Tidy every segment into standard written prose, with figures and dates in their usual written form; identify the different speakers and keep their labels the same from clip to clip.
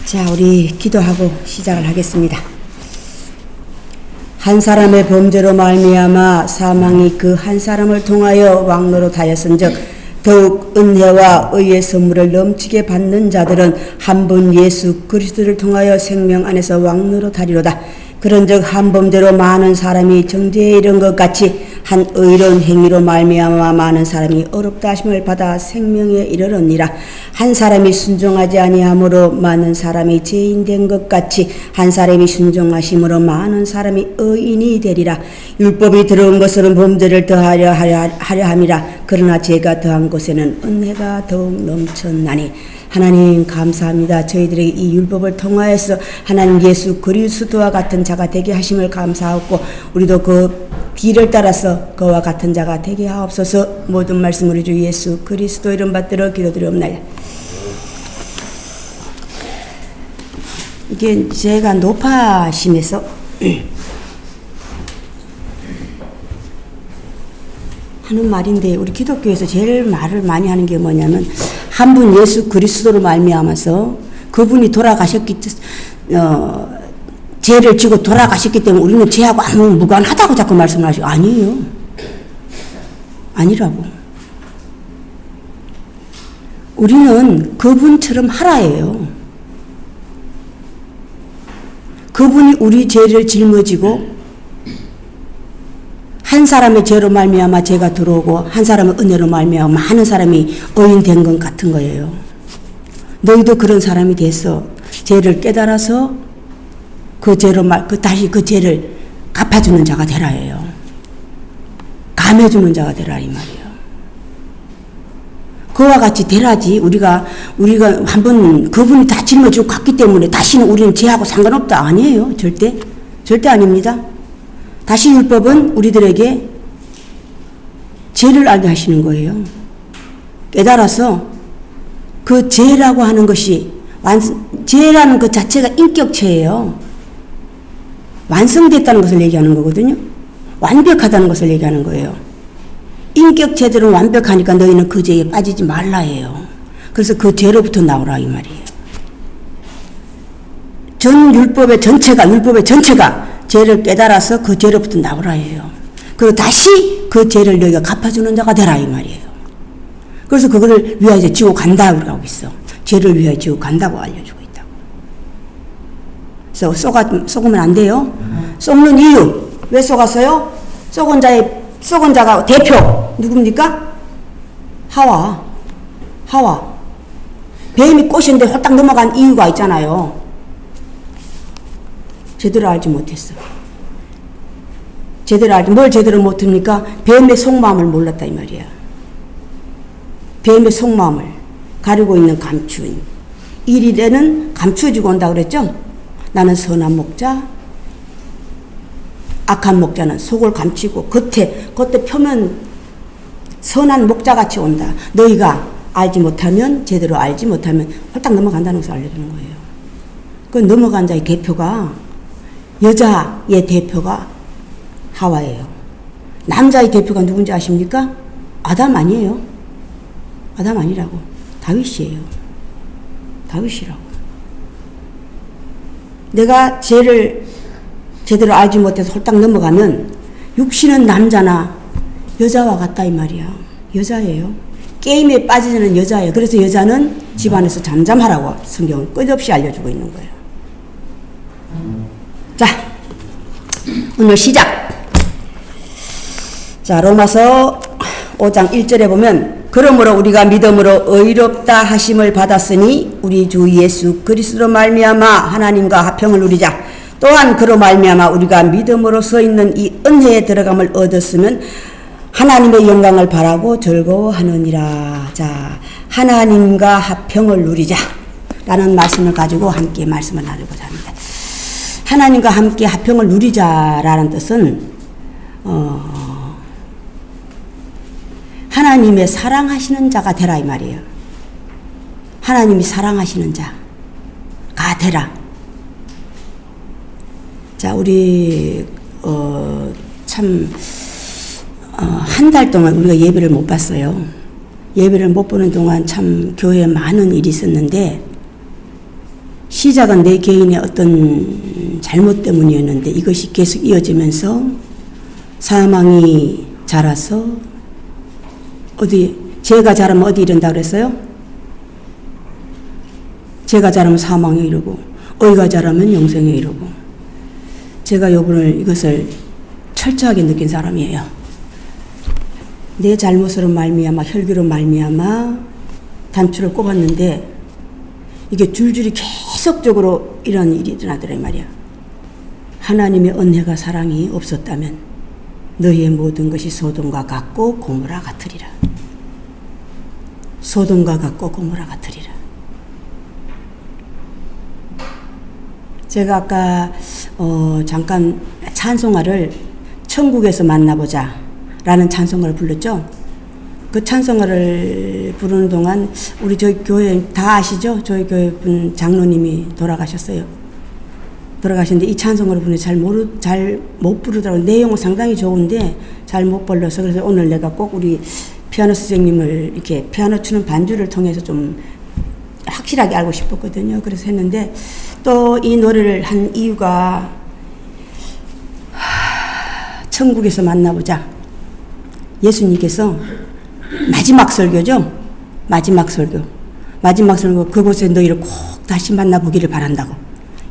Speaker 1: 자, 우리 기도하고 시작을 하겠습니다. 한 사람의 범죄로 말미암아 사망이 그 한 사람을 통하여 왕노릇하였은즉 더욱 은혜와 의의 선물을 넘치게 받는 자들은 한 분 예수 그리스도를 통하여 생명 안에서 왕노릇하리로다. 그런즉 한 범죄로 많은 사람이 정죄에 이른 것 같이 한 의로운 행위로 말미암아 많은 사람이 어렵다 하심을 받아 생명에 이르렀니라. 한 사람이 순종하지 아니함으로 많은 사람이 죄인 된 것 같이 한 사람이 순종하심으로 많은 사람이 의인이 되리라. 율법이 들어온 것은 범죄를 더하려 함이라. 그러나 죄가 더한 곳에는 은혜가 더욱 넘쳤나니. 하나님 감사합니다. 저희들에게 이 율법을 통하여서 하나님 예수 그리스도와 같은 자가 되게 하심을 감사하고 우리도 그 길을 따라서 그와 같은 자가 되게 하옵소서. 모든 말씀 우리 주 예수 그리스도 이름 받들어 기도드리옵나이다. 이게 제가 높아심에서 하는 말인데 우리 기독교에서 제일 말을 많이 하는 게 뭐냐면 한 분 예수 그리스도로 말미암아서 그분이 돌아가셨기 죄를 지고 돌아가셨기 때문에 우리는 죄하고 아무 무관하다고 자꾸 말씀을 하시고 아니에요. 아니라고. 우리는 그분처럼 하라예요. 그분이 우리 죄를 짊어지고 한 사람의 죄로 말미암아 죄가 들어오고 한 사람의 은혜로 말미암아 많은 사람이 의인 된 것 같은 거예요. 너희도 그런 사람이 돼서 죄를 깨달아서 그 죄로 다시 그 죄를 갚아주는 자가 되라예요. 감해주는 자가 되라 이 말이에요. 그와 같이 되라지. 우리가 한번 그분이 다 짊어지고 갔기 때문에 다시는 우리는 죄하고 상관없다 아니에요. 절대 아닙니다. 다시 율법은 우리들에게 죄를 알게 하시는 거예요. 깨달아서 그 죄라고 하는 것이 죄라는 그 자체가 인격체예요. 완성됐다는 것을 얘기하는 거거든요. 완벽하다는 것을 얘기하는 거예요. 인격체들은 완벽하니까 너희는 그 죄에 빠지지 말라 해요. 그래서 그 죄로부터 나오라 이 말이에요. 율법의 전체가 죄를 깨달아서 그 죄로부터 나오라 해요. 그리고 다시 그 죄를 너희가 갚아주는 자가 되라 이 말이에요. 그래서 그거를 위하여 지고 간다 그러고 하고 있어. 죄를 위하여 지고 간다고 알려주고 있다고. 그래서 속으면 안 돼요. 속는 이유 왜 속았어요? 속은 자가 대표 누굽니까? 하와. 뱀이 꼬시는데 홀딱 넘어간 이유가 있잖아요. 제대로 알지 못했어. 뭘 제대로 못합니까? 뱀의 속마음을 몰랐다 이 말이야. 뱀의 속마음을 가리고 있는 감추인 일일에는 감추어지고 온다 그랬죠? 나는 선한 목자, 악한 목자는 속을 감추고 겉에 표면 선한 목자같이 온다. 너희가 제대로 알지 못하면 홀딱 넘어간다는 것을 알려주는 거예요. 그 넘어간 자의 대표가 여자의 대표가 하와예요. 남자의 대표가 누군지 아십니까? 아담 아니에요. 아담 아니라고. 다윗이에요. 다윗이라고. 내가 죄를 제대로 알지 못해서 홀딱 넘어가면 육신은 남자나 여자와 같다 이 말이야. 여자예요. 게임에 빠지는 여자예요. 그래서 여자는 집안에서 잠잠하라고 성경은 끝없이 알려주고 있는 거예요. 자, 오늘 시작. 자, 로마서 5장 1절에 보면 그러므로 우리가 믿음으로 의롭다 하심을 받았으니 우리 주 예수 그리스도로 말미암아 하나님과 화평을 누리자. 또한 그로 말미암아 우리가 믿음으로 서 있는 이 은혜에 들어감을 얻었으면 하나님의 영광을 바라고 즐거워하느니라. 자, 하나님과 화평을 누리자 라는 말씀을 가지고 함께 말씀을 나누고자 합니다. 하나님과 함께 화평을 누리자라는 뜻은 하나님의 사랑하시는 자가 되라 이 말이에요. 하나님이 사랑하시는 자가 되라. 자, 우리 한 달 동안 우리가 예배를 못 봤어요. 예배를 못 보는 동안 참 교회에 많은 일이 있었는데 시작은 내 개인의 어떤 잘못 때문이었는데 이것이 계속 이어지면서 사망이 자라서 죄가 자라면 어디 이른다 그랬어요? 죄가 자라면 사망에 이르고 의가 자라면 영생에 이르고 제가 요번을 이것을 철저하게 느낀 사람이에요. 내 잘못으로 말미암아 혈기로 말미암아 단추를 꼽았는데 이게 줄줄이 계속적으로 이런 일이 일어나더라 이 말이야. 하나님의 은혜가 사랑이 없었다면 너희의 모든 것이 소돔과 같고 고모라 같으리라. 소돔과 같고 고모라 같으리라. 제가 아까 잠깐 찬송가를 천국에서 만나보자 라는 찬송가를 불렀죠. 그 찬송가를 부르는 동안 우리 저희 교회 다 아시죠? 저희 교회 분 장로님이 돌아가셨어요. 돌아가셨는데 이 찬송가를 부르는데 잘 못 부르더라고요. 내용은 상당히 좋은데 잘 못 불러서 그래서 오늘 내가 꼭 우리 피아노 선생님을 이렇게 피아노 치는 반주를 통해서 좀 확실하게 알고 싶었거든요. 그래서 했는데 또 이 노래를 한 이유가 천국에서 만나보자. 예수님께서 마지막 설교죠. 마지막 설교 그곳에 너희를 꼭 다시 만나보기를 바란다고.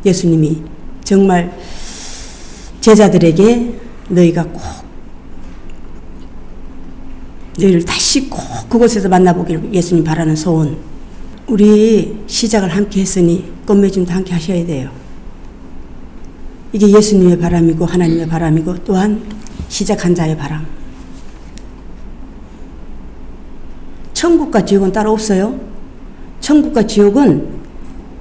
Speaker 1: 예수님이 정말 제자들에게 너희를 다시 꼭 그곳에서 만나보기를 예수님 바라는 소원. 우리 시작을 함께 했으니 끝맺음도 함께 하셔야 돼요. 이게 예수님의 바람이고 하나님의 바람이고 또한 시작한 자의 바람. 천국과 지옥은 따로 없어요. 천국과 지옥은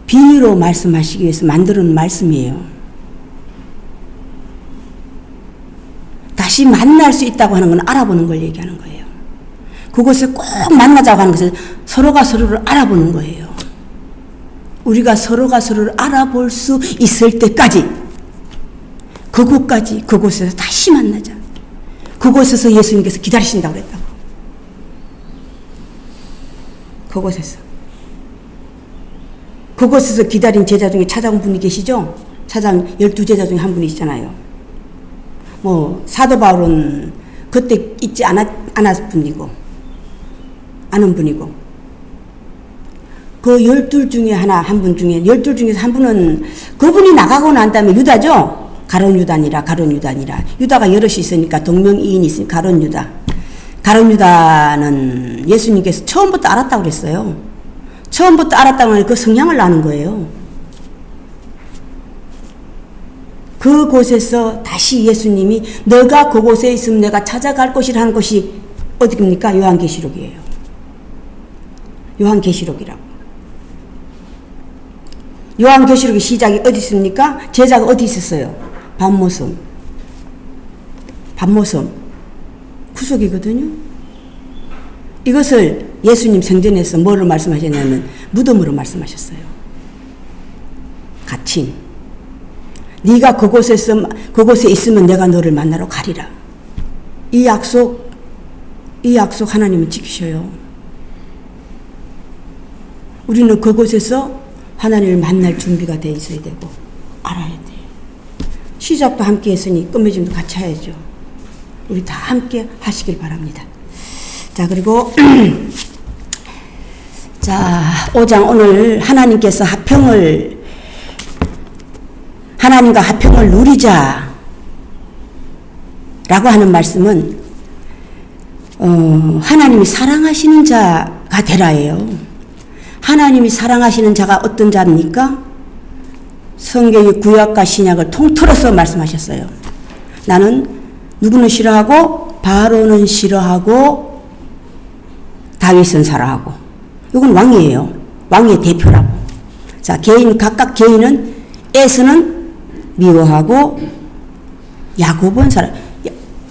Speaker 1: 비유로 말씀하시기 위해서 만드는 말씀이에요. 다시 만날 수 있다고 하는 건 알아보는 걸 얘기하는 거예요. 그곳에 꼭 만나자고 하는 것은 서로가 서로를 알아보는 거예요. 우리가 서로가 서로를 알아볼 수 있을 때까지 그곳에서 다시 만나자. 그곳에서 예수님께서 기다리신다고 그랬다고. 그곳에서 기다린 제자 중에 찾아온 분이 계시죠? 찾아온 12제자 중에 한 분이시잖아요. 사도 바울은 그때 있지 않은 분이고 그 12 중에 한 분 중에 12 중에서 한 분은 그분이 나가고 난 다음에 유다죠? 가룟 유다니라. 유다가 여럿이 있으니까 동명이인이 있으니까 가룟 유다는 예수님께서 처음부터 알았다고 그랬어요. 처음부터 알았다고 하면 그 성향을 아는 거예요. 그곳에서 다시 예수님이 너가 그곳에 있으면 내가 찾아갈 곳이라는 것이 어디입니까? 요한계시록이에요. 요한계시록이라고. 요한계시록의 시작이 어디 있습니까? 제자가 어디 있었어요? 밤모섬 구석이거든요. 이것을 예수님 생전에서 뭐로 말씀하셨냐면 무덤으로 말씀하셨어요. 갇힌. 네가 그곳에 있으면 내가 너를 만나러 가리라. 이 약속 하나님은 지키셔요. 우리는 그곳에서 하나님을 만날 준비가 돼 있어야 되고 알아야 돼요. 시작도 함께 했으니 끝맺음도 같이 해야죠. 우리 다 함께 하시길 바랍니다. 자, 그리고 5장 오늘 하나님과 화평을 누리자 라고 하는 말씀은 하나님이 사랑하시는 자가 되라예요. 하나님이 사랑하시는 자가 어떤 자입니까? 성경의 구약과 신약을 통틀어서 말씀하셨어요. 나는 누구는 싫어하고 바로는 싫어하고 다윗은 사랑하고. 이건 왕이에요. 왕의 대표라고. 자, 각각 개인은 에서는 미워하고 야곱은 사랑.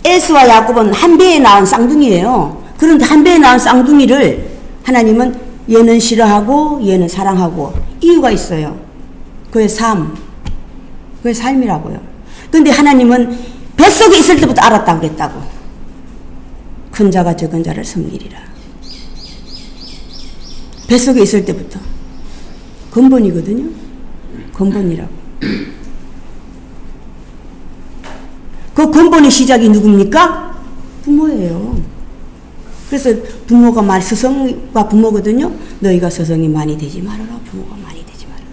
Speaker 1: 에서와 야곱은 한 배에 낳은 쌍둥이에요. 그런데 한 배에 낳은 쌍둥이를 하나님은 얘는 싫어하고 얘는 사랑하고 이유가 있어요. 그의 삶이라고요. 그런데 하나님은 뱃속에 있을 때부터 알았다고 그랬다고. 큰 자가 적은 자를 섬기리라. 뱃속에 있을 때부터. 근본이거든요. 근본이라고. 그 근본의 시작이 누굽니까? 부모예요. 그래서 부모가 스성과 부모거든요. 너희가 스성이 많이 되지 말아라. 부모가 많이 되지 말아라.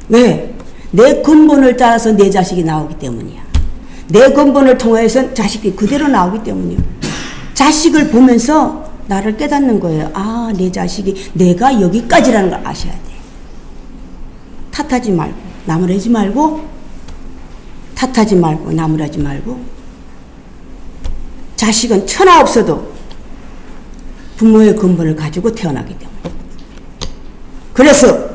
Speaker 1: 왜? 내 근본을 따라서 내 자식이 나오기 때문이야. 내 근본을 통해서 자식이 그대로 나오기 때문이야. 자식을 보면서 나를 깨닫는 거예요. 아, 내 자식이 내가 여기까지라는 걸 아셔야 돼. 탓하지 말고, 나무라지 말고, 탓하지 말고, 나무라지 말고. 자식은 천하 없어도 부모의 근본을 가지고 태어나기 때문에. 그래서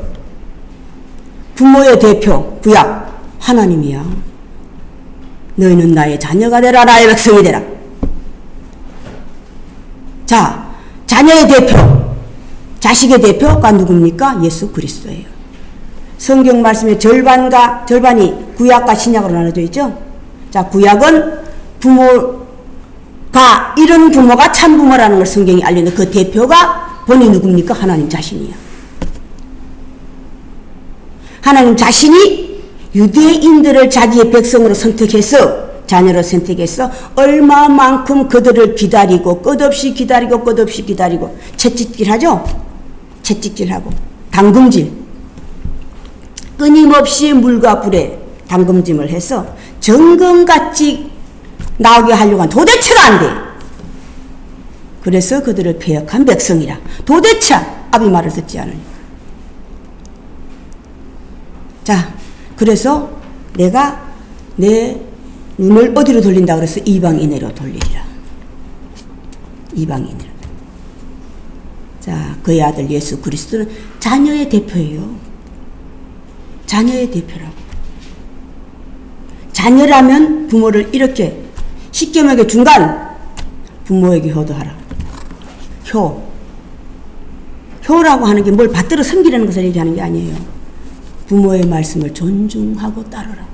Speaker 1: 부모의 대표, 구약, 하나님이야. 너희는 나의 자녀가 되라, 나의 백성이 되라. 자, 자녀의 대표, 자식의 대표가 누굽니까? 예수 그리스도예요. 성경 말씀의 절반이 구약과 신약으로 나눠져 있죠. 자, 구약은 부모가 이런 부모가 참 부모라는 걸 성경이 알려는 그 대표가 본이 누굽니까? 하나님 자신이야. 하나님 자신이 유대인들을 자기의 백성으로 선택해서 자녀로 선택해서 얼마만큼 그들을 기다리고 끝없이 기다리고 채찍질하죠. 채찍질하고 당금질 끊임없이 물과 불에 당금질을 해서 정금같이 나오게 하려고 한 도대체가 안 돼. 그래서 그들을 패역한 백성이라. 도대체 아비 말을 듣지 않으니까. 자, 그래서 내가 내 눈을 어디로 돌린다 그래서 이방인으로 돌리리라. 이방인으로. 자, 그의 아들 예수 그리스도는 자녀의 대표예요. 자녀의 대표라고. 자녀라면 부모를 이렇게 십계명의 중간 부모에게 효도하라. 효라고 하는 게 뭘 받들어 섬기라는 것을 얘기하는 게 아니에요. 부모의 말씀을 존중하고 따르라.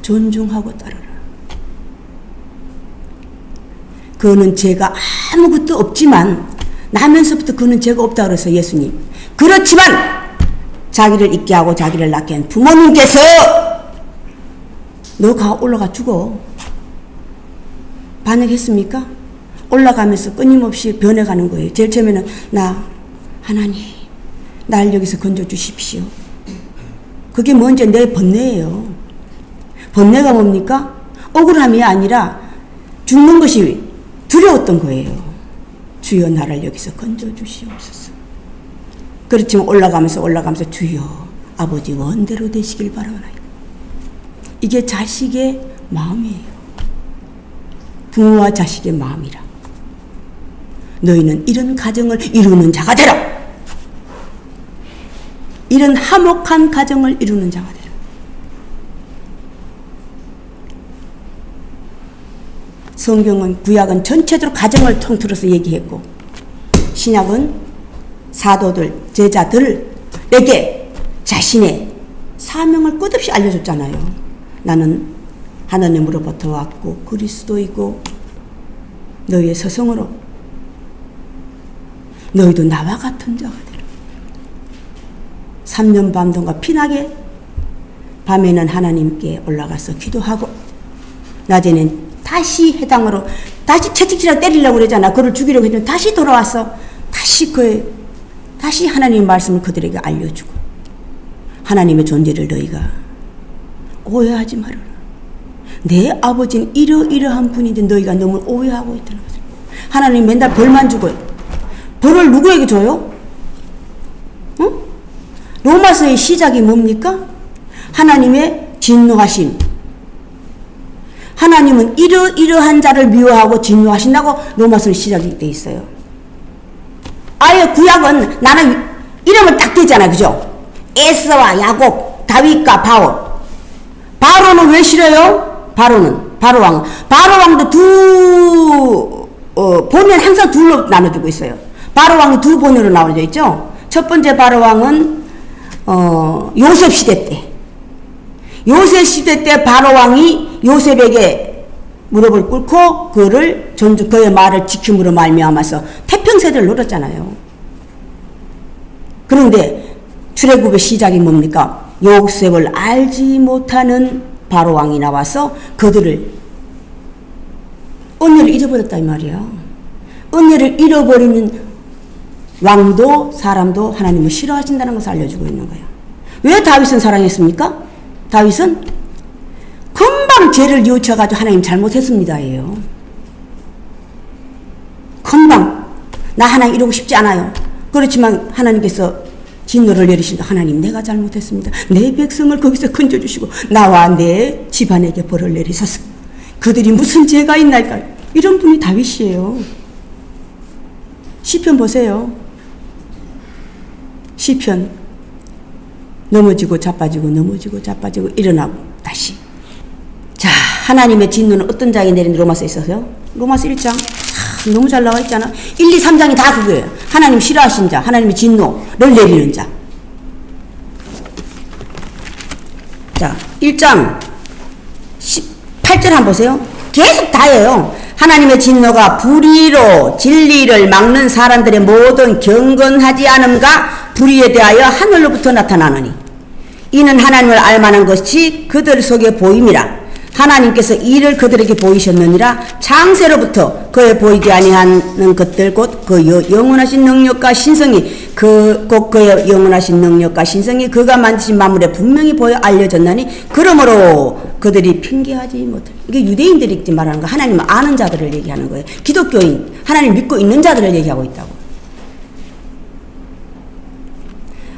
Speaker 1: 존중하고 따르라. 그는 죄가 아무것도 없지만 나면서부터 그는 죄가 없다고 그래서 예수님. 그렇지만 자기를 잊게 하고 자기를 낳게 한 부모님께서 너 올라가 죽어. 반응했습니까? 올라가면서 끊임없이 변해가는 거예요. 제일 처음에는 하나님 날 여기서 건져주십시오. 그게 먼저 내 번뇌예요. 번뇌가 뭡니까? 억울함이 아니라 죽는 것이 두려웠던 거예요. 주여 나를 여기서 건져주시옵소서. 그렇지만 올라가면서 주여 아버지 원대로 되시길 바라나이다. 이게 자식의 마음이에요. 부모와 자식의 마음이라. 너희는 이런 가정을 이루는 자가 되라. 이런 화목한 가정을 이루는 자가 되라. 성경은 구약은 전체적으로 가정을 통틀어서 얘기했고 신약은 사도들, 제자들에게 자신의 사명을 끝없이 알려줬잖아요. 나는 하나님으로부터 왔고 그리스도이고 너희의 서성으로 너희도 나와 같은 자가 되라. 3년 밤 동안 피나게 밤에는 하나님께 올라가서 기도하고 낮에는 다시 해당으로 다시 채찍질하고 때리려고 그러잖아. 그를 죽이려고 했는데 다시 돌아와서 다시 하나님의 말씀을 그들에게 알려주고 하나님의 존재를 너희가 오해하지 말아라. 내 아버지는 이러이러한 분인데 너희가 너무 오해하고 있다는 거죠. 하나님 맨날 벌만 주고요. 벌을 누구에게 줘요? 응? 로마서의 시작이 뭡니까? 하나님의 진노하심. 하나님은 이러이러한 자를 미워하고 진노하신다고 로마서의 시작이 돼 있어요. 아예 구약은 나는 이름을 딱 대잖아요. 그죠? 에서와 야곱, 다윗과 바울. 바로는 왜 싫어요? 바로 왕도 본은 항상 둘로 나눠주고 있어요. 바로 왕이 두 본으로 나눠져 있죠. 첫 번째 바로 왕은 요셉 시대 때. 요셉 시대 때 바로 왕이 요셉에게 무릎을 꿇고 그의 말을 지킴으로 말미암아서 태평세대를 노렸잖아요. 그런데 출애굽의 시작이 뭡니까? 요셉을 알지 못하는 바로 왕이 나와서 그들을 은혜를 잊어버렸다 이 말이야. 은혜를 잃어버리는 왕도 사람도 하나님을 싫어하신다는 것을 알려주고 있는 거예요. 왜 다윗은 사랑했습니까? 다윗은 금방 죄를 뉘우쳐가지고 하나님 잘못했습니다예요. 금방 나 하나님 이러고 싶지 않아요. 그렇지만 하나님께서 진노를 내리신다. 하나님 내가 잘못했습니다. 내 백성을 거기서 건져주시고 나와 내 집안에게 벌을 내리소서. 그들이 무슨 죄가 있나이까. 이런 분이 다윗이에요. 시편 보세요. 시편 넘어지고 자빠지고 넘어지고 자빠지고 일어나고 다시. 자, 하나님의 진노는 어떤 자에게 내린 로마서에 있어서요? 로마서 1장 너무 잘 나와 있잖아. 1, 2, 3장이 다 그거예요. 하나님 싫어하신 자, 하나님의 진노를 내리는 자. 자, 1장 18절 한번 보세요. 계속 다예요. 하나님의 진노가 불의로 진리를 막는 사람들의 모든 경건하지 않음과 불의에 대하여 하늘로부터 나타나느니 이는 하나님을 알만한 것이 그들 속에 보임이라. 하나님께서 이를 그들에게 보이셨느니라. 창세로부터 그에 보이지 아니하는 것들 곧 그 영원하신 능력과 신성이 곧 그의 영원하신 능력과 신성이 그가 만드신 만물에 분명히 보여 알려졌나니 그러므로 그들이 핑계하지 못할. 이게 유대인들이 말하는 거. 하나님을 아는 자들을 얘기하는 거예요. 기독교인 하나님 믿고 있는 자들을 얘기하고 있다고.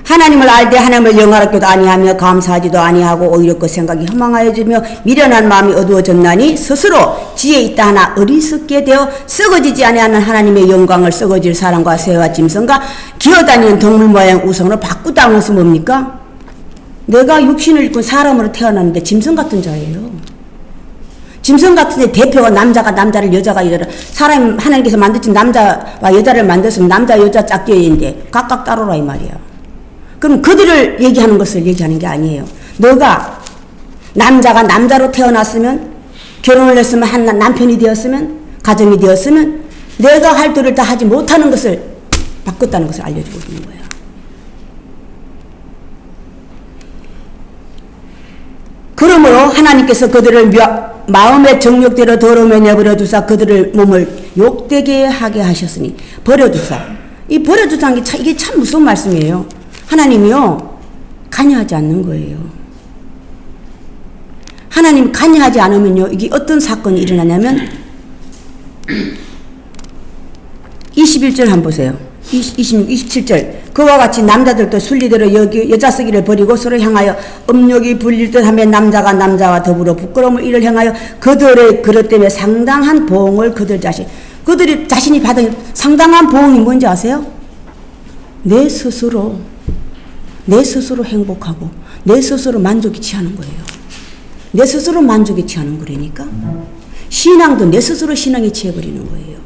Speaker 1: 하나님을 알되 하나님을 영화롭게도 아니하며 감사하지도 아니하고 오히려 그 생각이 허망하여지며 미련한 마음이 어두워졌나니 스스로 지혜 있다 하나 어리석게 되어 썩어지지 아니하는 하나님의 영광을 썩어질 사람과 새와 짐승과 기어다니는 동물 모양 우상으로 바꾸다는 것은 뭡니까? 내가 육신을 입고 사람으로 태어났는데 짐승 같은 자예요. 짐승 같은데 대표가 남자가 남자를 여자가 여자를 사람 하나님께서 만드신 남자와 여자를 만들었으면 남자 여자 짝꿍인데 각각 따로라 이 말이야. 그럼 그들을 얘기하는 것을 얘기하는 게 아니에요. 너가 남자가 남자로 태어났으면 결혼을 했으면 한 남편이 되었으면 가정이 되었으면 내가 할 도를 다 하지 못하는 것을 바꿨다는 것을 알려주고 있는 거예요. 그러므로 하나님께서 그들을 마음의 정욕대로 더러움에 내버려 두사 그들을 몸을 욕되게 하게 하셨으니 버려두사. 이 버려두사는 이게 참 무서운 말씀이에요. 하나님이요 관여하지 않는 거예요. 하나님 관여하지 않으면요 이게 어떤 사건이 일어나냐면 21절 한번 보세요. 26, 27절 그와 같이 남자들도 순리대로 여자 쓰기를 버리고 서로 향하여 음욕이 불릴 듯 하며 남자가 남자와 더불어 부끄러움을 이를 향하여 그들의 그릇 때문에 상당한 보응을 그들이 자신이 받은 상당한 보응이 뭔지 아세요? 내 스스로 행복하고 내 스스로 만족이 취하는 거예요. 내 스스로 만족이 취하는 거라니까. 신앙도 내 스스로 신앙에 취해버리는 거예요.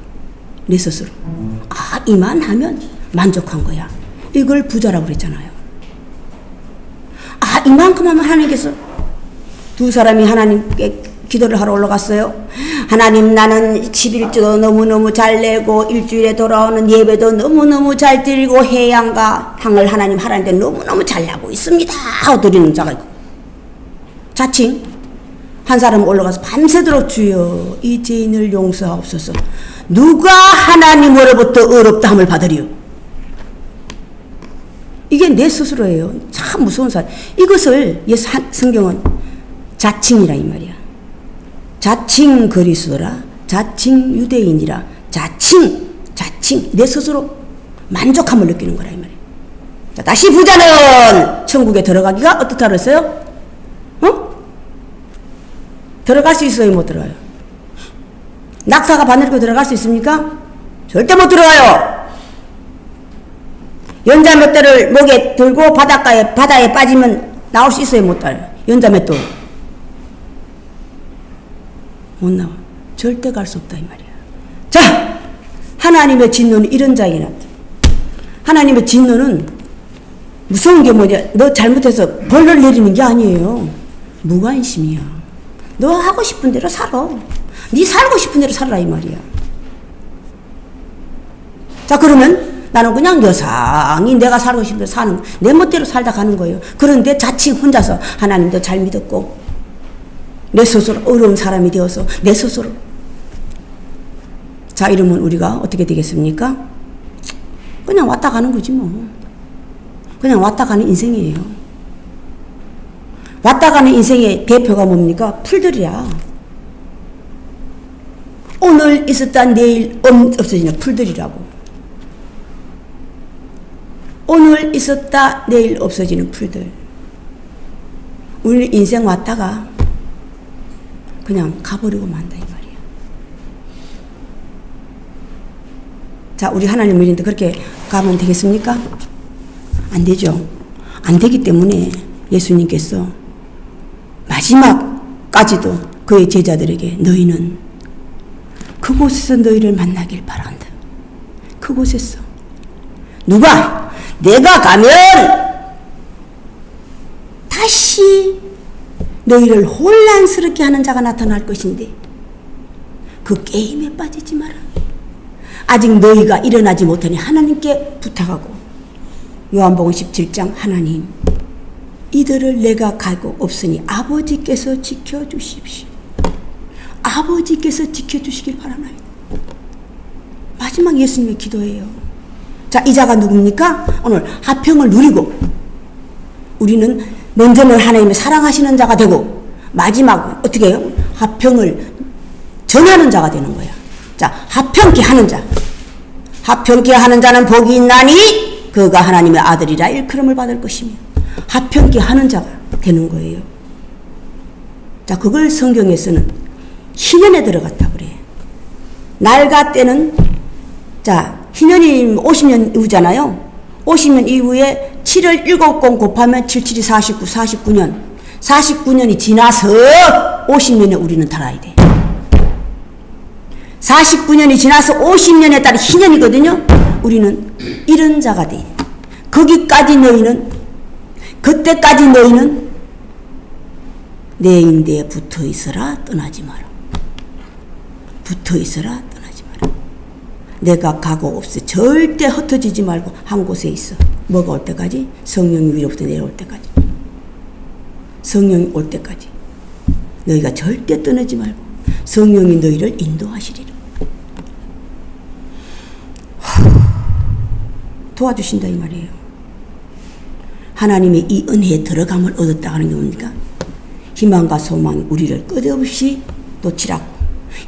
Speaker 1: 내 스스로. 아 이만하면 만족한 거야. 이걸 부자라고 그랬잖아요. 아 이만큼 하면 하나님께서 두 사람이 하나님께 기도를 하러 올라갔어요. 하나님 나는 11조도 너무너무 잘 내고 일주일에 돌아오는 예배도 너무너무 잘 드리고 해양과 향을 하나님한테 너무너무 잘 나고 있습니다 하고 드리는 자가 있고 자칭 한 사람 올라가서 밤새도록 주여 이 죄인을 용서하옵소서. 누가 하나님으로부터 의롭다함을 받으리요. 이게 내 스스로예요. 참 무서운 사람. 이것을 성경은 자칭이라 이 말이야. 자칭 그리스도라 자칭 유대인이라 자칭 내 스스로 만족함을 느끼는 거라 이 말이에요. 자, 다시 부자는 천국에 들어가기가 어떻다 그랬어요? 들어갈 수 있어요? 못 들어가요? 낙타가 바늘고 들어갈 수 있습니까? 절대 못 들어가요. 연자맷돌을 목에 들고 바다에 빠지면 나올 수 있어요? 못 나와요? 연자맷돌 못 나와. 절대 갈 수 없다 이 말이야. 자, 하나님의 진노는 이런 자에게 나타나. 하나님의 진노는 무서운 게 뭐냐? 너 잘못해서 벌을 내리는 게 아니에요. 무관심이야. 너 하고 싶은 대로 살아. 네 살고 싶은 대로 살아라 이 말이야. 자 그러면 나는 그냥 여상히 내가 살고 싶은 대로 사는, 내 멋대로 살다 가는 거예요. 그런데 자칭 혼자서 하나님도 잘 믿었고 내 스스로 어려운 사람이 되어서 내 스스로. 자, 이러면 우리가 어떻게 되겠습니까? 그냥 왔다 가는 거지 뭐. 그냥 왔다 가는 인생이에요. 왔다 가는 인생의 대표가 뭡니까? 풀들이야. 오늘 있었다 내일 없어지는 풀들이라고. 오늘 있었다 내일 없어지는 풀들. 우리는 인생 왔다가 그냥 가버리고 만다 이 말이야. 자, 우리 하나님 믿는데 그렇게 가면 되겠습니까? 안 되죠. 안 되기 때문에 예수님께서 마지막까지도 그의 제자들에게 너희는 그곳에서 너희를 만나길 바란다. 그곳에서. 누가? 내가 가면 다시 너희를 혼란스럽게 하는 자가 나타날 것인데 그 게임에 빠지지 마라. 아직 너희가 일어나지 못하니 하나님께 부탁하고, 요한복음 17장 하나님 이들을 내가 가고 없으니 아버지께서 지켜주십시오. 아버지께서 지켜주시길 바라나이다. 마지막 예수님의 기도예요. 자, 이 자가 누굽니까? 오늘 화평을 누리고 우리는 먼저는 하나님의 사랑하시는 자가 되고 마지막은 어떻게 해요? 화평을 전하는 자가 되는 거야. 자, 화평케 하는 자. 화평케 하는 자는 복이 있나니 그가 하나님의 아들이라 일컬음을 받을 것이며, 화평케 하는 자가 되는 거예요. 자, 그걸 성경에서는 희년에 들어갔다 그래. 날가 때는, 자, 희년이 50년 이후잖아요. 50년 이후에 7을 7번 곱하면 77이 49, 49년. 49년이 지나서 50년에 우리는 달아야 돼. 49년이 지나서 50년에 따른 희년이거든요. 우리는 이런 자가 돼. 거기까지 너희는, 그때까지 너희는 내 인대에 붙어 있어라, 떠나지 마라. 붙어 있어라, 떠나지 마라. 내가 가고 없어. 절대 흩어지지 말고 한 곳에 있어. 뭐가 올 때까지? 성령이 위로부터 내려올 때까지. 성령이 올 때까지. 너희가 절대 떠나지 말고 성령이 너희를 인도하시리라. 도와주신다 이 말이에요. 하나님의 이 은혜에 들어감을 얻었다 하는 게 뭡니까? 희망과 소망이 우리를 끝없이 도치라고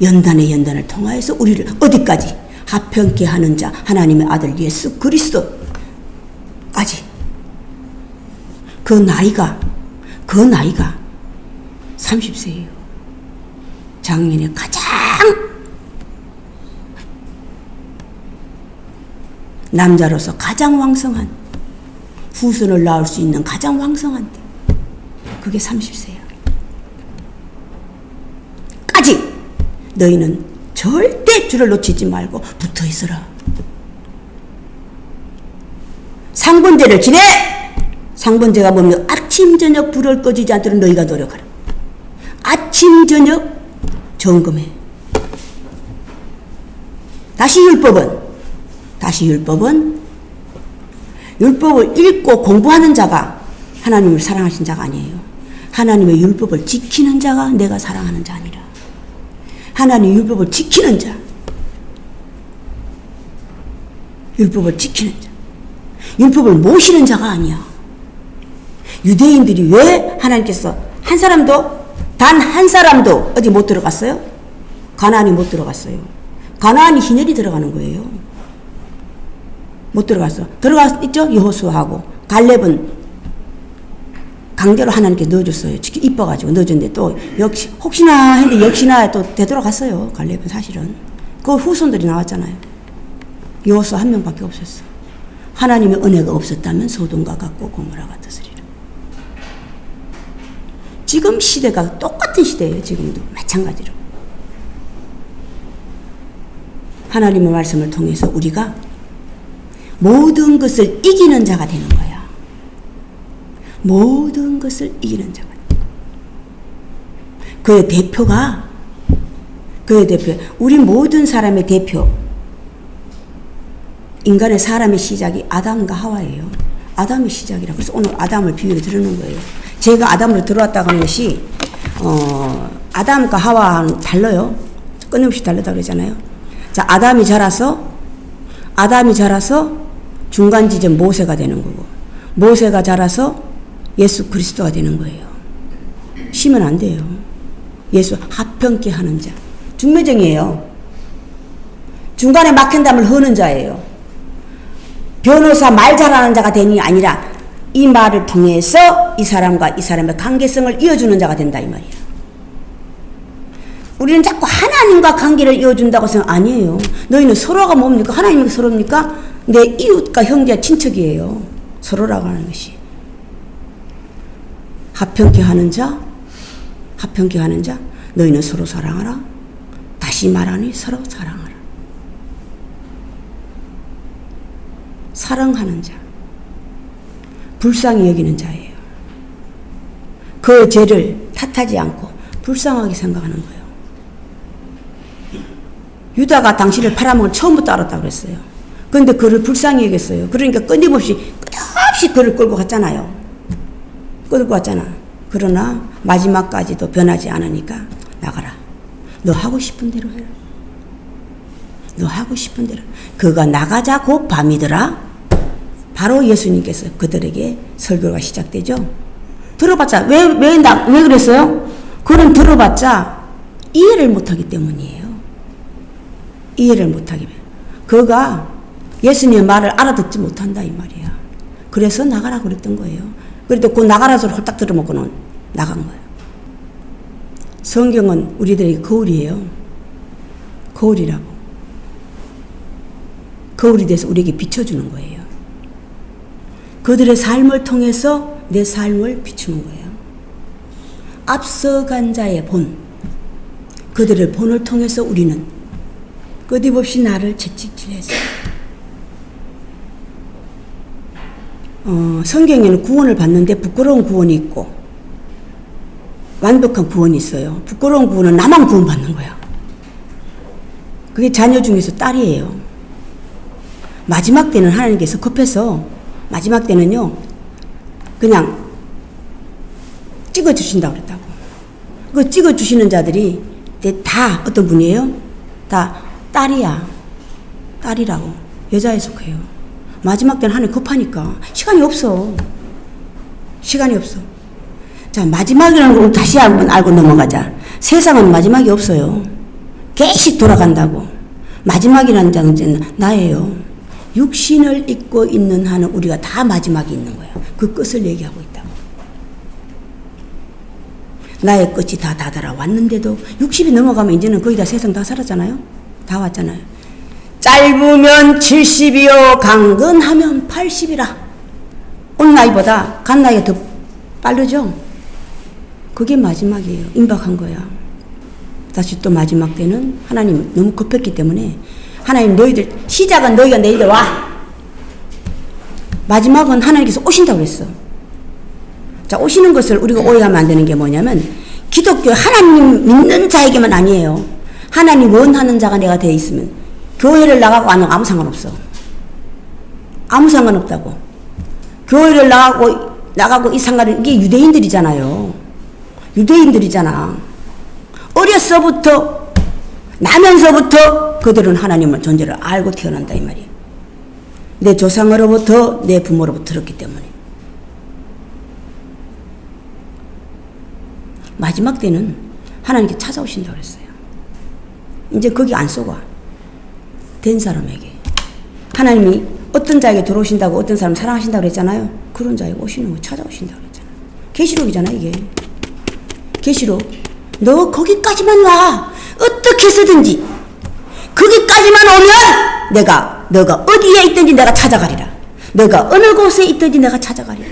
Speaker 1: 연단의 연단을 통하여서 우리를 어디까지? 화평케 하는 자 하나님의 아들 예수 그리스도까지. 그 나이가 30세예요. 작년에 가장 남자로서 가장 왕성한, 후손을 낳을 수 있는 가장 왕성한 때, 그게 30세야. 까지 너희는 절대 주를 놓치지 말고 붙어 있어라. 상번제를 지내! 상번제가 뭐냐면 아침 저녁 불을 꺼지지 않도록 너희가 노력하라. 아침 저녁 점검해. 다시 율법을 읽고 공부하는 자가 하나님을 사랑하신 자가 아니에요. 하나님의 율법을 지키는 자가 내가 사랑하는 자 아니라, 하나님의 율법을 지키는 자, 율법을 지키는 자, 율법을 모시는 자가 아니야. 유대인들이 왜 하나님께서 단 한 사람도 어디 못 들어갔어요? 가나안이 못 들어갔어요. 가나안이 희년이 들어가는 거예요. 못 들어갔어. 들어가 있죠? 여호수아하고 갈렙은 강제로 하나님께 넣어줬어요. 이뻐가지고 넣어줬는데 또 역시 혹시나 했는데 역시나 또 되돌아갔어요. 갈렙은 사실은. 그 후손들이 나왔잖아요. 여호수아 한 명밖에 없었어. 하나님의 은혜가 없었다면 소돔과 같고 고모라 같았으리라. 지금 시대가 똑같은 시대예요. 지금도 마찬가지로. 하나님의 말씀을 통해서 우리가 모든 것을 이기는 자가 되는 거야. 모든 것을 이기는 자가. 그의 대표, 우리 모든 사람의 대표, 인간의 사람의 시작이 아담과 하와예요. 아담의 시작이라. 그래서 오늘 아담을 비유로 드리는 거예요. 제가 아담으로 들어왔다고 하는 것이 아담과 하와는 달라요. 끊임없이 다르다고 그러잖아요. 자, 아담이 자라서 중간 지점 모세가 되는 거고, 모세가 자라서 예수 그리스도가 되는 거예요. 쉬면 안 돼요. 예수 합평케 하는 자. 중매정이에요. 중간에 막힌 담을 허는 자예요. 변호사 말 잘하는 자가 되는 게 아니라 이 말을 통해서 이 사람과 이 사람의 관계성을 이어주는 자가 된다 이 말이야. 우리는 자꾸 하나님과 관계를 이어준다고 생각 아니에요. 너희는 서로가 뭡니까? 하나님과 서로입니까? 내 이웃과 형제와 친척이에요. 서로라고 하는 것이. 합평케 하는 자, 너희는 서로 사랑하라. 다시 말하니 서로 사랑하라. 사랑하는 자, 불쌍히 여기는 자예요. 그 죄를 탓하지 않고 불쌍하게 생각하는 거예요. 유다가 당신을 팔아먹은 처음부터 알았다고 그랬어요. 그런데 그를 불쌍히 여겼어요. 그러니까 끊임없이 그를 끌고 갔잖아요. 끌고 왔잖아. 그러나 마지막까지도 변하지 않으니까 나가라. 너 하고 싶은 대로 해라. 너 하고 싶은 대로. 그가 나가자 곧 밤이더라. 바로 예수님께서 그들에게 설교가 시작되죠. 들어봤자 왜 그랬어요? 그는 들어봤자 이해를 못하기 때문이에요. 이해를 못하기 때문에. 그가 예수님의 말을 알아듣지 못한다 이 말이야. 그래서 나가라 그랬던 거예요. 그래도 그 나가라 소리 홀딱 들어먹고는 나간 거예요. 성경은 우리들에게 거울이에요. 거울이라고. 거울이 돼서 우리에게 비춰주는 거예요. 그들의 삶을 통해서 내 삶을 비추는 거예요. 앞서간 자의 본, 그들의 본을 통해서 우리는 끊임없이 나를 채찍질해서 성경에는 구원을 받는데 부끄러운 구원이 있고 완벽한 구원이 있어요. 부끄러운 구원은 나만 구원받는 거야. 그게 자녀 중에서 딸이에요. 마지막 때는 하나님께서 급해서 마지막 때는요 그냥 찍어주신다고 그랬다고. 그 찍어주시는 자들이 다 어떤 분이에요? 다 딸이라고. 여자에 속해요. 마지막 때는 하나님 급하니까 시간이 없어. 자, 마지막이라는 걸 다시 한번 알고 넘어가자. 세상은 마지막이 없어요. 계속 돌아간다고. 마지막이라는 자는 나예요. 육신을 입고 있는 한은 우리가 다 마지막이 있는 거야. 그 끝을 얘기하고 있다고. 나의 끝이 다 다다라왔는데도 60이 넘어가면 이제는 거의 다 세상 다 살았잖아요. 다 왔잖아요. 짧으면 70이요 강건하면 80이라. 온 나이보다 간 나이가 더 빠르죠. 그게 마지막이에요. 임박한 거야. 다시 또 마지막 때는 하나님 너무 급했기 때문에 하나님 시작은 너희들 와. 마지막은 하나님께서 오신다고 그랬어. 자, 오시는 것을 우리가 오해하면 안 되는 게 뭐냐면 기독교 하나님 믿는 자에게만 아니에요. 하나님 원하는 자가 내가 되어 있으면 교회를 나가고 안 하고 아무 상관없어. 아무 상관없다고. 교회를 나가고 이 상관은 이게 유대인들이잖아요. 유대인들이잖아. 어려서부터 나면서부터 그들은 하나님의 존재를 알고 태어난다 이 말이에요. 내 조상으로부터 내 부모로부터 들었기 때문에. 마지막 때는 하나님께 찾아오신다고 그랬어요. 이제 거기 안 쏘고 된 사람에게. 하나님이 어떤 자에게 들어오신다고 어떤 사람 사랑하신다고 그랬잖아요. 그런 자에게 오시는 거 찾아오신다고 그랬잖아요. 계시록이잖아 이게. 계시록. 너 거기까지만 와. 어떻게 해서든지 거기까지만 오면 너가 어디에 있든지 내가 찾아가리라. 너가 어느 곳에 있든지 내가 찾아가리라.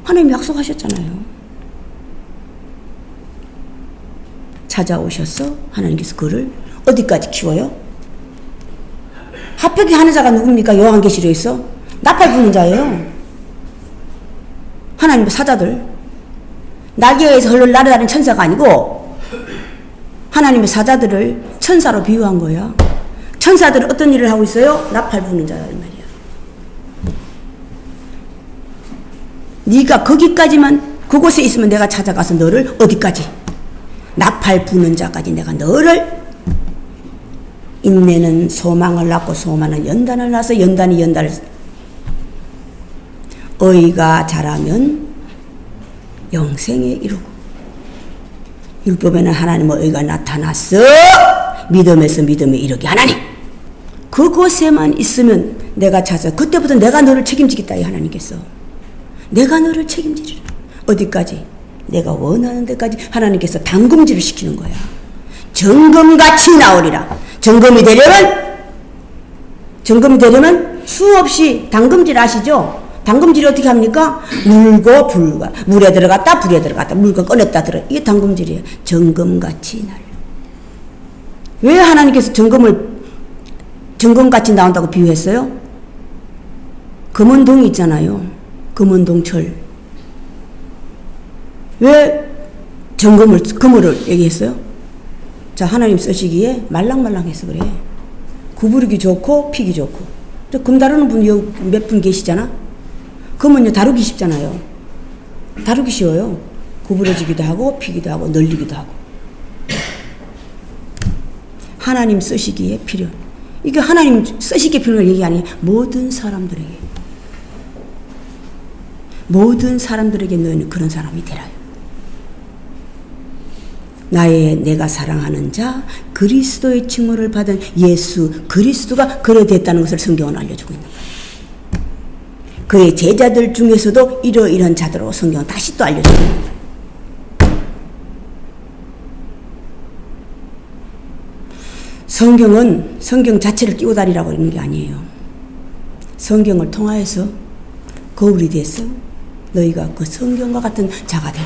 Speaker 1: 하나님 약속하셨잖아요. 찾아오셔서 하나님께서 그를 어디까지 키워요? 합평케 하는 자가 누굽니까? 요한계시록에 있어. 나팔 부는 자예요. 하나님의 사자들. 날개에서 흘러 날아다니는 천사가 아니고 하나님의 사자들을 천사로 비유한 거야. 천사들은 어떤 일을 하고 있어요? 나팔 부는 자야 이 말이야. 네가 거기까지만 그곳에 있으면 내가 찾아가서 너를 어디까지? 나팔 부는 자까지 내가 너를 인내는 소망을 낳고 소망은 연단을 낳아서 연단이 연단을 의가 자라면 영생에 이르고 율법에는 하나님의 의가 나타났어 믿음에서 믿음에 이르게 하나니 그곳에만 있으면 내가 찾아 그때부터 내가 너를 책임지겠다 이 하나님께서 내가 너를 책임지리라 어디까지? 내가 원하는 데까지 하나님께서 당금질을 시키는 거야. 점검같이 나오리라. 점검이 되려면 수없이 당금질 아시죠? 당금질이 어떻게 합니까? 물고 불과 물에 들어갔다 불에 들어갔다 물고 꺼냈다 들어 이게 당금질이에요. 점검같이 날. 왜 하나님께서 점검같이 나온다고 비유했어요? 금은동이 있잖아요. 금은동철. 왜 그물을 얘기했어요? 자, 하나님 쓰시기에 말랑말랑해서 그래. 구부리기 좋고 피기 좋고. 금 다루는 분 몇 분 계시잖아? 금은요 다루기 쉽잖아요. 다루기 쉬워요. 구부러지기도 하고 피기도 하고 널리기도 하고. 하나님 쓰시기에 필요. 이게 하나님 쓰시기에 필요한 얘기 아니에요. 모든 사람들에게 너희는 그런 사람이 되라. 내가 사랑하는 자 그리스도의 칭호를 받은 예수 그리스도가 그래 됐다는 것을 성경은 알려주고 있는 거예요. 그의 제자들 중에서도 이러이러한 자들로 성경은 다시 또 알려주고 있는 거예요. 성경은 성경 자체를 끼고 다니라고 하는 게 아니에요. 성경을 통하여서 거울이 돼서 너희가 그 성경과 같은 자가 되라.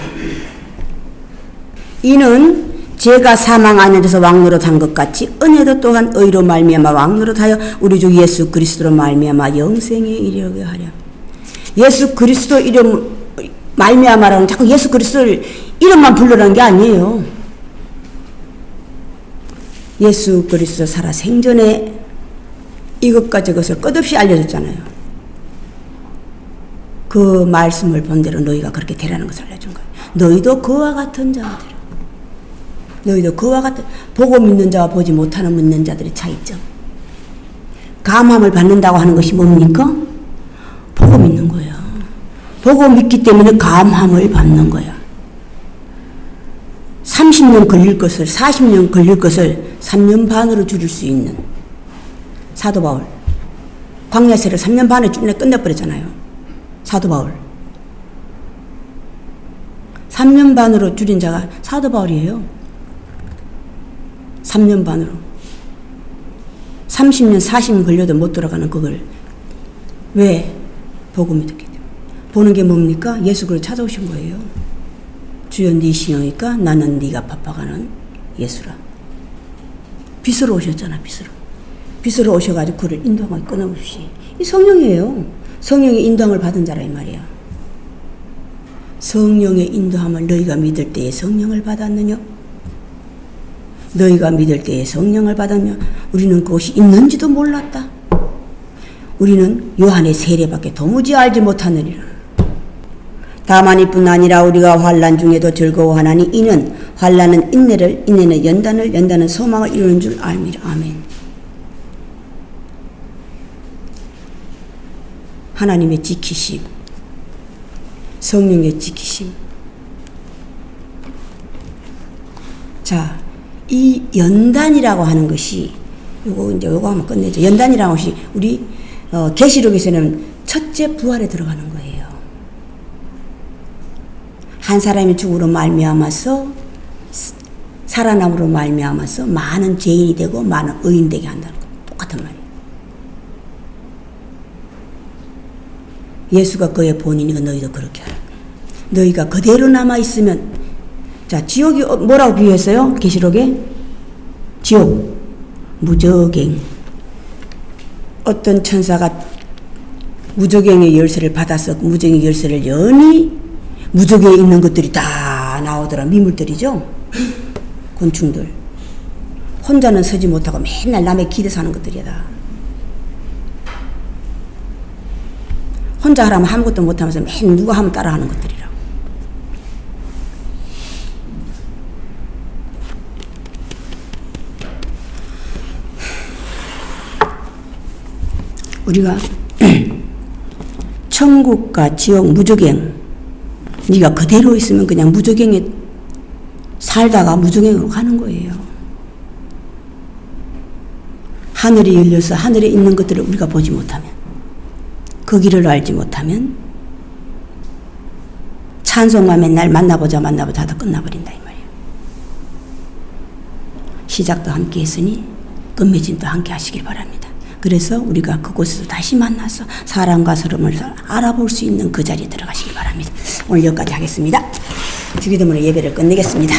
Speaker 1: 이는 죄가 사망 안에서 왕노릇한 것 같이 은혜도 또한 의로 말미암아 왕노릇하여 우리 주 예수 그리스도로 말미암아 영생에 이르게 하랴. 예수 그리스도 이름 말미암아라는 자꾸 예수 그리스도를 이름만 부르라는 게 아니에요. 예수 그리스도 살아 생전에 이것과 저것을 끝없이 알려줬잖아요. 그 말씀을 본대로 너희가 그렇게 되라는 것을 알려준 거예요. 너희도 그와 같은 자가 되라. 너희도 그와 같은 보고 믿는 자와 보지 못하는 믿는 자들의 차이점. 감함을 받는다고 하는 것이 뭡니까? 보고 믿는 거야. 보고 믿기 때문에 감함을 받는 거야. 30년 걸릴 것을 40년 걸릴 것을 3년 반으로 줄일 수 있는 사도 바울. 광야세를 3년 반에 끝내버렸잖아요. 사도 바울. 3년 반으로 줄인 자가 사도 바울이에요. 3년 반으로. 30년, 40년 걸려도 못 돌아가는 그걸. 왜? 복음이 듣기 때문에. 보는 게 뭡니까? 예수 그리스도 찾아오신 거예요. 주여 네 신영이니까 나는 네가 바빠가는 예수라. 빛으로 오셨잖아. 빛으로 오셔가지고 그를 인도하고 끊임없이. 이 성령이에요. 성령의 인도함을 받은 자라 이 말이야. 성령의 인도함을 너희가 믿을 때에 성령을 받았느냐? 너희가 믿을 때에 성령을 받으며 우리는 그것이 있는지도 몰랐다. 우리는 요한의 세례밖에 도무지 알지 못하느니라. 다만 이뿐 아니라 우리가 환난 중에도 즐거워하나니 이는 환난은 인내를 인내는 연단을 연단은 소망을 이루는 줄 알미라. 아멘. 하나님의 지키심, 성령의 지키심. 자, 이 연단이라고 하는 것이 요거 한번 끝내죠. 연단이라는 것이 우리 계시록에서는 첫째 부활에 들어가는 거예요. 한 사람이 죽음으로 말미암아서 살아남으로 말미암아서 많은 죄인이 되고 많은 의인 되게 한다는 거 똑같은 말이에요. 예수가 그의 본인이고 너희도 그렇게 하라. 너희가 그대로 남아 있으면 자, 지옥이 뭐라고 비유했어요? 계시록에? 지옥, 무저갱. 어떤 천사가 무저갱의 열쇠를 받아서 무저갱의 열쇠를 여니 무저갱에 있는 것들이 다 나오더라. 미물들이죠? 곤충들. 혼자는 서지 못하고 맨날 남의 기대 사는 것들이다. 혼자 하라면 아무것도 못하면서 맨 누가 하면 따라하는 것들이라고. 우리가 천국과 지옥 무조갱, 네가 그대로 있으면 그냥 무조갱에 살다가 무조갱으로 가는 거예요. 하늘이 열려서 하늘에 있는 것들을 우리가 보지 못하면, 그 길을 알지 못하면 찬송만 맨날 만나보자 하다 끝나버린다 이 말이에요. 시작도 함께 했으니 끝맺음도 함께 하시길 바랍니다. 그래서 우리가 그곳에서 다시 만나서 사랑과 서름을 알아볼 수 있는 그 자리에 들어가시길 바랍니다. 오늘 여기까지 하겠습니다. 주기도문의 예배를 끝내겠습니다.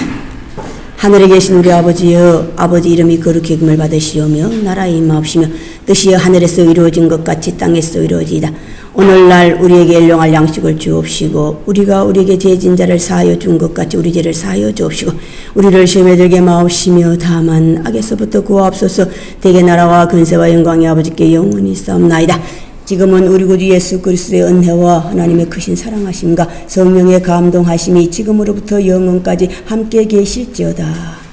Speaker 1: 하늘에 계신 우리 아버지여, 아버지 이름이 거룩히 여김을 받으시오며 나라의 임하옵시며 뜻이여 하늘에서 이루어진 것 같이 땅에서 이루어지이다. 오늘날 우리에게 일용할 양식을 주옵시고 우리가 우리에게 죄진 자를 사하여 준 것 같이 우리 죄를 사하여 주옵시고 우리를 시험에 들게 마옵시며 다만 악에서부터 구하옵소서. 대개 나라와 근세와 영광이 아버지께 영원히 싸움나이다. 지금은 우리 구주 예수 그리스도의 은혜와 하나님의 크신 사랑하심과 성령의 감동하심이 지금으로부터 영원까지 함께 계실지어다.